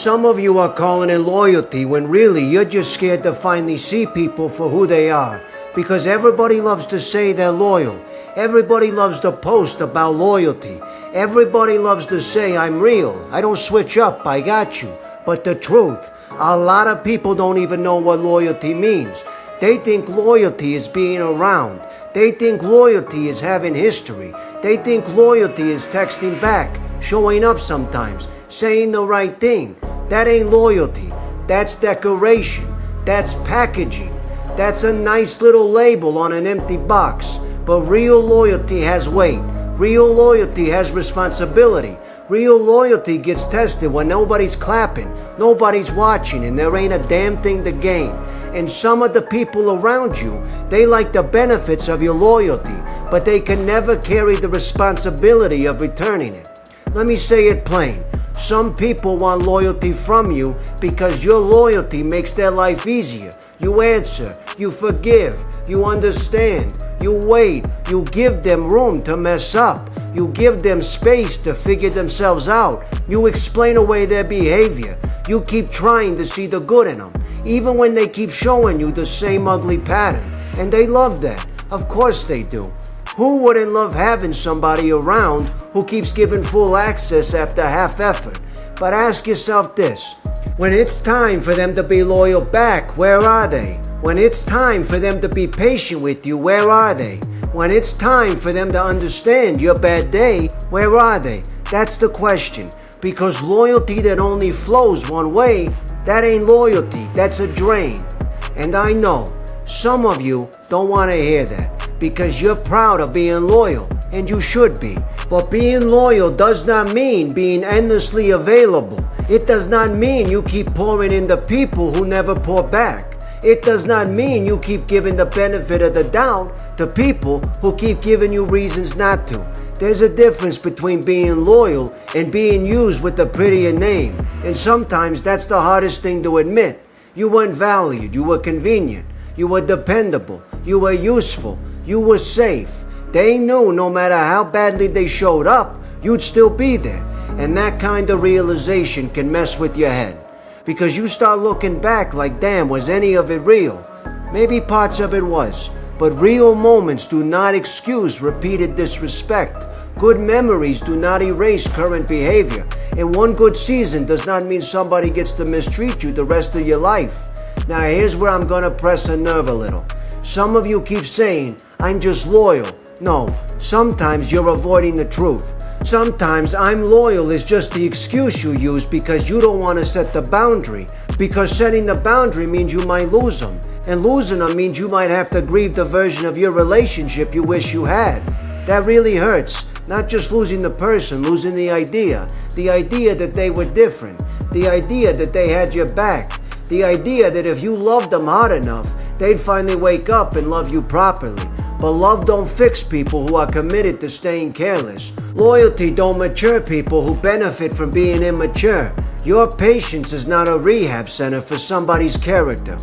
Some of you are calling it loyalty when really you're just scared to finally see people for who they are. Because everybody loves to say they're loyal. Everybody loves to post about loyalty. Everybody loves to say, I'm real. I don't switch up. I got you. But the truth, a lot of people don't even know what loyalty means. They think loyalty is being around. They think loyalty is having history. They think loyalty is texting back, showing up sometimes, saying the right thing. That ain't loyalty. That's decoration. That's packaging. That's a nice little label on an empty box. But real loyalty has weight. Real loyalty has responsibility. Real loyalty gets tested when nobody's clapping, nobody's watching, and there ain't a damn thing to gain. And some of the people around you, they like the benefits of your loyalty, but they can never carry the responsibility of returning it. Let me say it plain. Some people want loyalty from you because your loyalty makes their life easier. You answer, you forgive, you understand, you wait, you give them room to mess up. You give them space to figure themselves out. You explain away their behavior. You keep trying to see the good in them, even when they keep showing you the same ugly pattern. And they love that. Of course they do. Who wouldn't love having somebody around who keeps giving full access after half effort? But ask yourself this. When it's time for them to be loyal back, where are they? When it's time for them to be patient with you, where are they? When it's time for them to understand your bad day, where are they? That's the question. Because loyalty that only flows one way, that ain't loyalty, that's a drain. And I know some of you don't want to hear that because you're proud of being loyal, and you should be. But being loyal does not mean being endlessly available. It does not mean you keep pouring into people who never pour back. It does not mean you keep giving the benefit of the doubt to people who keep giving you reasons not to. There's a difference between being loyal and being used with a prettier name. And sometimes that's the hardest thing to admit. You weren't valued. You were convenient. You were dependable. You were useful. You were safe. They knew no matter how badly they showed up, you'd still be there. And that kind of realization can mess with your head. Because you start looking back like, damn, was any of it real? Maybe parts of it was. But real moments do not excuse repeated disrespect. Good memories do not erase current behavior. And one good season does not mean somebody gets to mistreat you the rest of your life. Now here's where I'm gonna press a nerve a little. Some of you keep saying, I'm just loyal. No, sometimes you're avoiding the truth. Sometimes I'm loyal is just the excuse you use because you don't want to set the boundary. Because setting the boundary means you might lose them. And losing them means you might have to grieve the version of your relationship you wish you had. That really hurts. Not just losing the person, losing the idea. The idea that they were different. The idea that they had your back. The idea that if you loved them hard enough, they'd finally wake up and love you properly. But love don't fix people who are committed to staying careless. Loyalty don't mature people who benefit from being immature. Your patience is not a rehab center for somebody's character.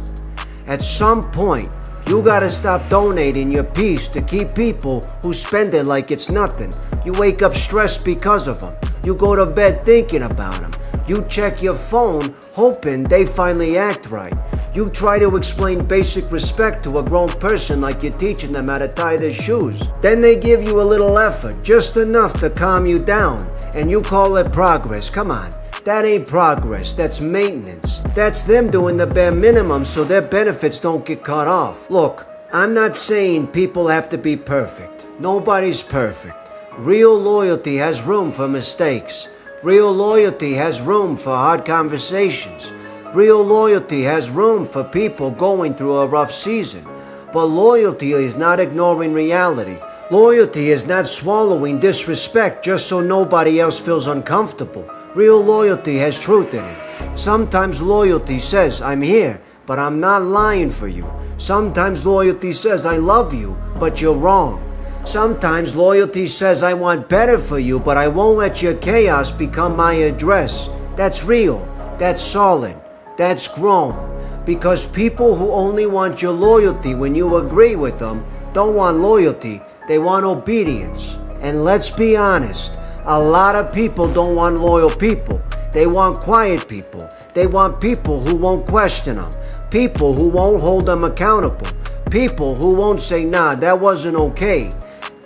At some point, you gotta stop donating your peace to keep people who spend it like it's nothing. You wake up stressed because of them. You go to bed thinking about them. You check your phone hoping they finally act right. You try to explain basic respect to a grown person like you're teaching them how to tie their shoes. Then they give you a little effort, just enough to calm you down, and you call it progress. Come on, that ain't progress, that's maintenance. That's them doing the bare minimum so their benefits don't get cut off. Look, I'm not saying people have to be perfect. Nobody's perfect. Real loyalty has room for mistakes. Real loyalty has room for hard conversations. Real loyalty has room for people going through a rough season. But loyalty is not ignoring reality. Loyalty is not swallowing disrespect just so nobody else feels uncomfortable. Real loyalty has truth in it. Sometimes loyalty says, I'm here, but I'm not lying for you. Sometimes loyalty says, I love you, but you're wrong. Sometimes loyalty says, I want better for you, but I won't let your chaos become my address. That's real. That's solid. That's grown. Because people who only want your loyalty when you agree with them don't want loyalty, they want obedience. And let's be honest, a lot of people don't want loyal people. They want quiet people. They want people who won't question them. People who won't hold them accountable. People who won't say, nah, that wasn't okay.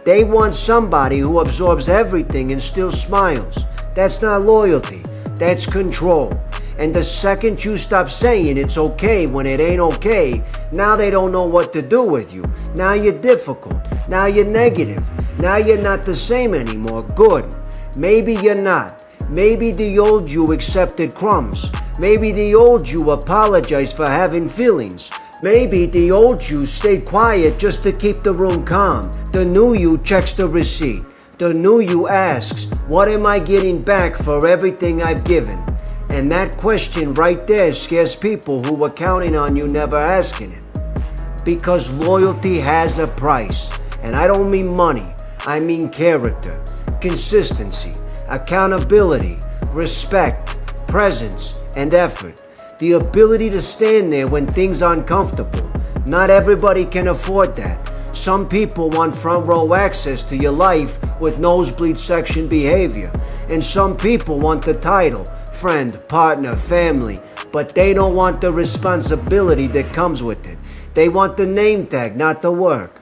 They want somebody who absorbs everything and still smiles. That's not loyalty. That's control. And the second you stop saying it's okay when it ain't okay, now they don't know what to do with you. Now you're difficult. Now you're negative. Now you're not the same anymore. Good. Maybe you're not. Maybe the old you accepted crumbs. Maybe the old you apologized for having feelings. Maybe the old you stayed quiet just to keep the room calm. The new you checks the receipt. The new you asks, what am I getting back for everything I've given? And that question right there scares people who were counting on you never asking it. Because loyalty has a price. And I don't mean money. I mean character, consistency, accountability, respect, presence, and effort. The ability to stand there when things are uncomfortable. Not everybody can afford that. Some people want front row access to your life with nosebleed section behavior. And some people want the title, friend, partner, family, but they don't want the responsibility that comes with it. They want the name tag, not the work.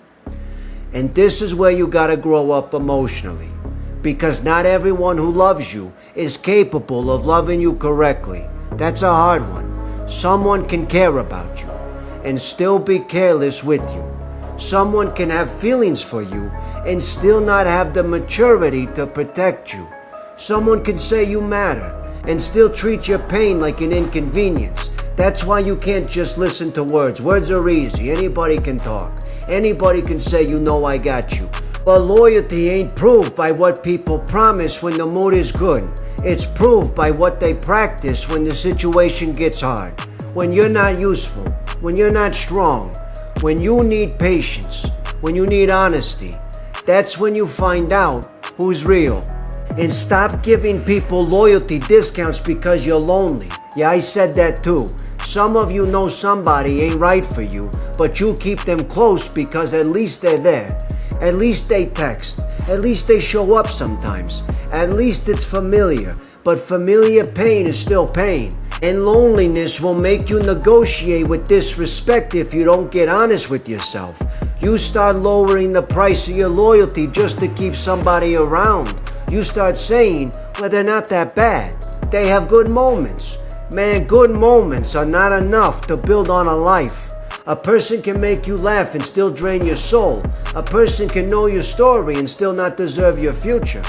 And this is where you gotta grow up emotionally. Because not everyone who loves you is capable of loving you correctly. That's a hard one. Someone can care about you and still be careless with you. Someone can have feelings for you and still not have the maturity to protect you. Someone can say you matter and still treat your pain like an inconvenience. That's why you can't just listen to words. Words are easy. Anybody can talk. Anybody can say, you know I got you. But loyalty ain't proved by what people promise when the mood is good. It's proved by what they practice when the situation gets hard. When you're not useful. When you're not strong. When you need patience. When you need honesty. That's when you find out who's real. And stop giving people loyalty discounts because you're lonely. Yeah, I said that too. Some of you know somebody ain't right for you, but you keep them close because at least they're there. At least they text. At least they show up sometimes. At least it's familiar. But familiar pain is still pain. And loneliness will make you negotiate with disrespect if you don't get honest with yourself. You start lowering the price of your loyalty just to keep somebody around. You start saying, well, they're not that bad. They have good moments. Man, good moments are not enough to build on a life. A person can make you laugh and still drain your soul. A person can know your story and still not deserve your future.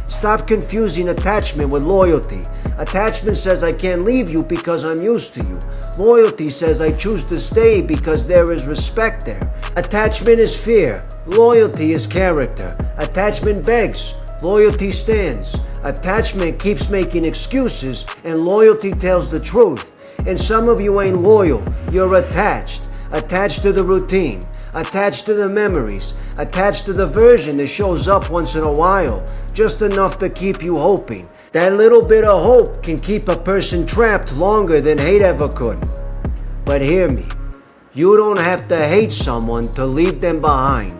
Stop confusing attachment with loyalty. Attachment says I can't leave you because I'm used to you. Loyalty says I choose to stay because there is respect there. Attachment is fear. Loyalty is character. Attachment begs. Loyalty stands. Attachment keeps making excuses and loyalty tells the truth. And some of you ain't loyal. You're attached. Attached to the routine. Attached to the memories. Attached to the version that shows up once in a while. Just enough to keep you hoping. That little bit of hope can keep a person trapped longer than hate ever could. But hear me. You don't have to hate someone to leave them behind.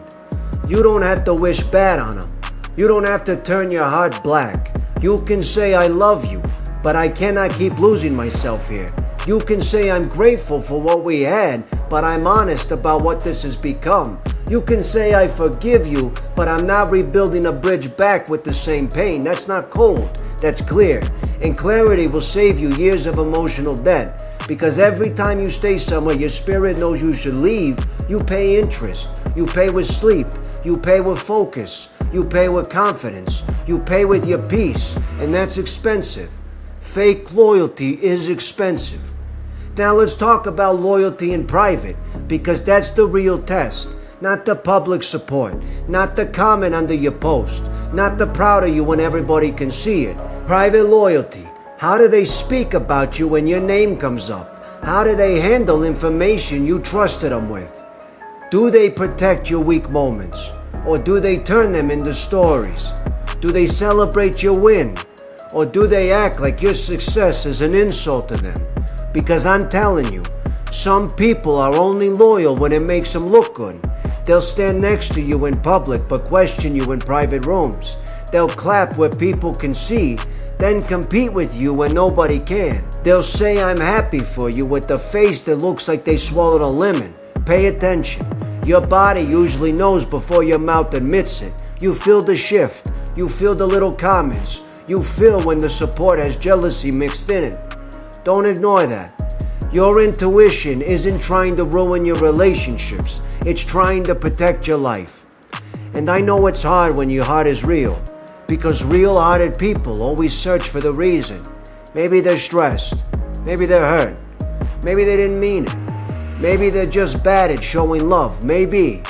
You don't have to wish bad on them. You don't have to turn your heart black. You can say I love you, but I cannot keep losing myself here. You can say I'm grateful for what we had, but I'm honest about what this has become. You can say I forgive you, but I'm not rebuilding a bridge back with the same pain. That's not cold, that's clear. And clarity will save you years of emotional debt. Because every time you stay somewhere your spirit knows you should leave, you pay interest. You pay with sleep. You pay with focus. You pay with confidence. You pay with your peace. And that's expensive. Fake loyalty is expensive. Now let's talk about loyalty in private, because that's the real test. Not the public support. Not the comment under your post. Not the proud of you when everybody can see it. Private loyalty. How do they speak about you when your name comes up? How do they handle information you trusted them with? Do they protect your weak moments? Or do they turn them into stories? Do they celebrate your win? Or do they act like your success is an insult to them? Because I'm telling you, some people are only loyal when it makes them look good. They'll stand next to you in public but question you in private rooms. They'll clap where people can see, then compete with you when nobody can. They'll say I'm happy for you with a face that looks like they swallowed a lemon. Pay attention. Your body usually knows before your mouth admits it. You feel the shift. You feel the little comments. You feel when the support has jealousy mixed in it. Don't ignore that. Your intuition isn't trying to ruin your relationships. It's trying to protect your life. And I know it's hard when your heart is real, because real-hearted people always search for the reason. Maybe they're stressed. Maybe they're hurt. Maybe they didn't mean it. Maybe they're just bad at showing love. Maybe.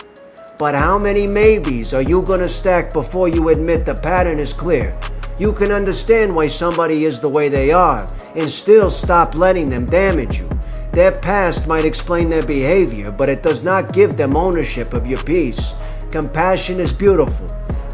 But how many maybes are you gonna stack before you admit the pattern is clear? You can understand why somebody is the way they are and still stop letting them damage you. Their past might explain their behavior, but it does not give them ownership of your peace. Compassion is beautiful,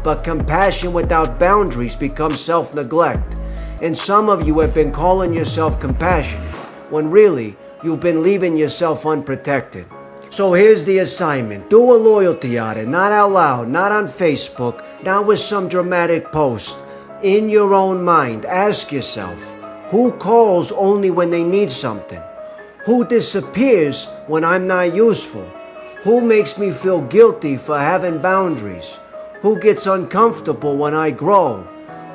but compassion without boundaries becomes self-neglect. And some of you have been calling yourself compassionate, when really, you've been leaving yourself unprotected. So here's the assignment. Do a loyalty audit, not out loud, not on Facebook, not with some dramatic post. In your own mind, ask yourself, who calls only when they need something? Who disappears when I'm not useful? Who makes me feel guilty for having boundaries? Who gets uncomfortable when I grow?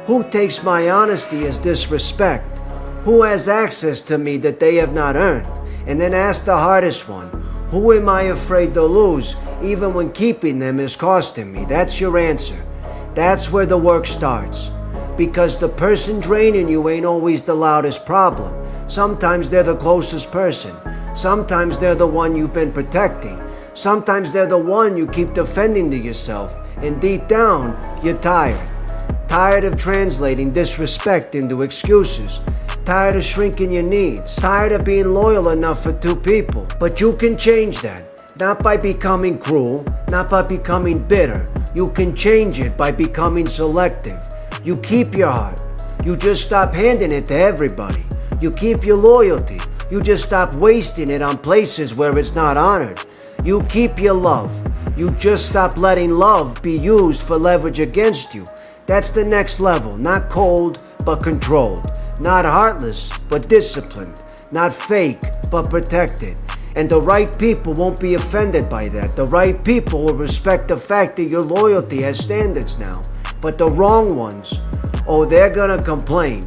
Who takes my honesty as disrespect? Who has access to me that they have not earned? And then ask the hardest one, who am I afraid to lose even when keeping them is costing me? That's your answer. That's where the work starts. Because the person draining you ain't always the loudest problem. Sometimes they're the closest person. Sometimes they're the one you've been protecting. Sometimes they're the one you keep defending to yourself. And deep down, you're tired. Tired of translating disrespect into excuses. Tired of shrinking your needs. Tired of being loyal enough for two people. But you can change that. Not by becoming cruel. Not by becoming bitter. You can change it by becoming selective. You keep your heart. You just stop handing it to everybody. You keep your loyalty. You just stop wasting it on places where it's not honored. You keep your love. You just stop letting love be used for leverage against you. That's the next level. Not cold, but controlled. Not heartless, but disciplined. Not fake, but protected. And the right people won't be offended by that. The right people will respect the fact that your loyalty has standards now. But the wrong ones, oh, they're gonna complain.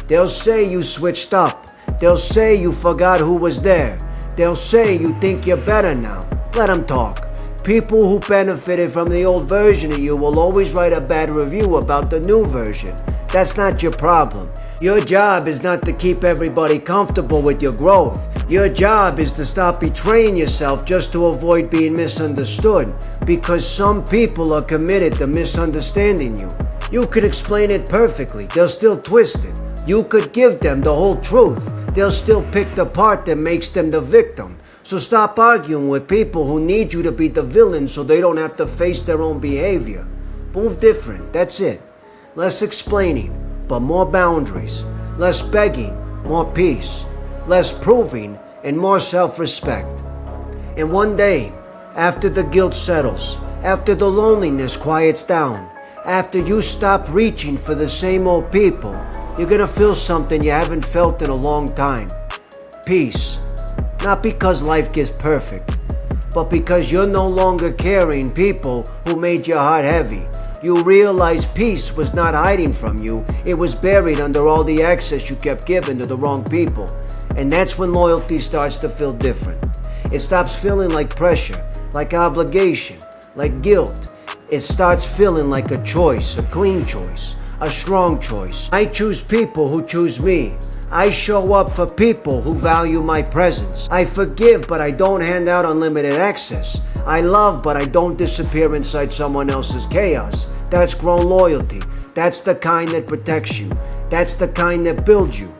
They'll say you switched up. They'll say you forgot who was there. They'll say you think you're better now. Let them talk. People who benefited from the old version of you will always write a bad review about the new version. That's not your problem. Your job is not to keep everybody comfortable with your growth. Your job is to stop betraying yourself just to avoid being misunderstood, because some people are committed to misunderstanding you. You could explain it perfectly, they'll still twist it. You could give them the whole truth, they'll still pick the part that makes them the victim. So stop arguing with people who need you to be the villain so they don't have to face their own behavior. Move different, that's it. Less explaining, but more boundaries. Less begging, more peace. Less proving, and more self-respect. And one day, after the guilt settles, after the loneliness quiets down, after you stop reaching for the same old people, you're gonna feel something you haven't felt in a long time. Peace. Not because life gets perfect, but because you're no longer carrying people who made your heart heavy. You realize peace was not hiding from you, it was buried under all the access you kept giving to the wrong people. And that's when loyalty starts to feel different. It stops feeling like pressure, like obligation, like guilt. It starts feeling like a choice, a clean choice, a strong choice. I choose people who choose me. I show up for people who value my presence. I forgive, but I don't hand out unlimited access. I love, but I don't disappear inside someone else's chaos. That's grown loyalty. That's the kind that protects you. That's the kind that builds you.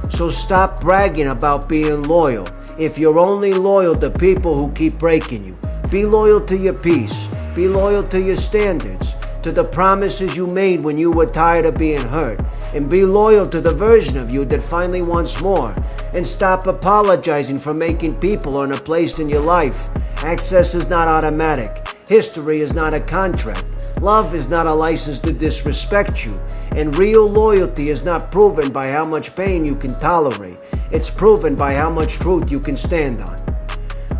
So stop bragging about being loyal if you're only loyal to people who keep breaking you. Be loyal to your peace. Be loyal to your standards, to the promises you made when you were tired of being hurt. And be loyal to the version of you that finally wants more. And stop apologizing for making people earn a place in your life. Access is not automatic. History is not a contract. Love is not a license to disrespect you. And real loyalty is not proven by how much pain you can tolerate. It's proven by how much truth you can stand on.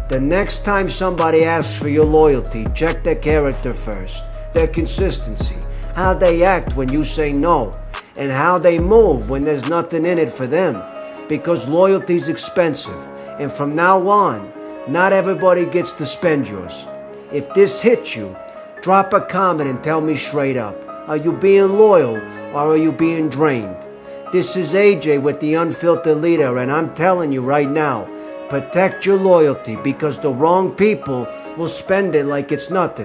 The next time somebody asks for your loyalty, check their character first, their consistency, how they act when you say no, and how they move when there's nothing in it for them. Because loyalty is expensive, and from now on, not everybody gets to spend yours. If this hits you, drop a comment and tell me straight up. Are you being loyal or are you being drained? This is AJ with the Unfiltered Leader, and I'm telling you right now, protect your loyalty because the wrong people will spend it like it's nothing.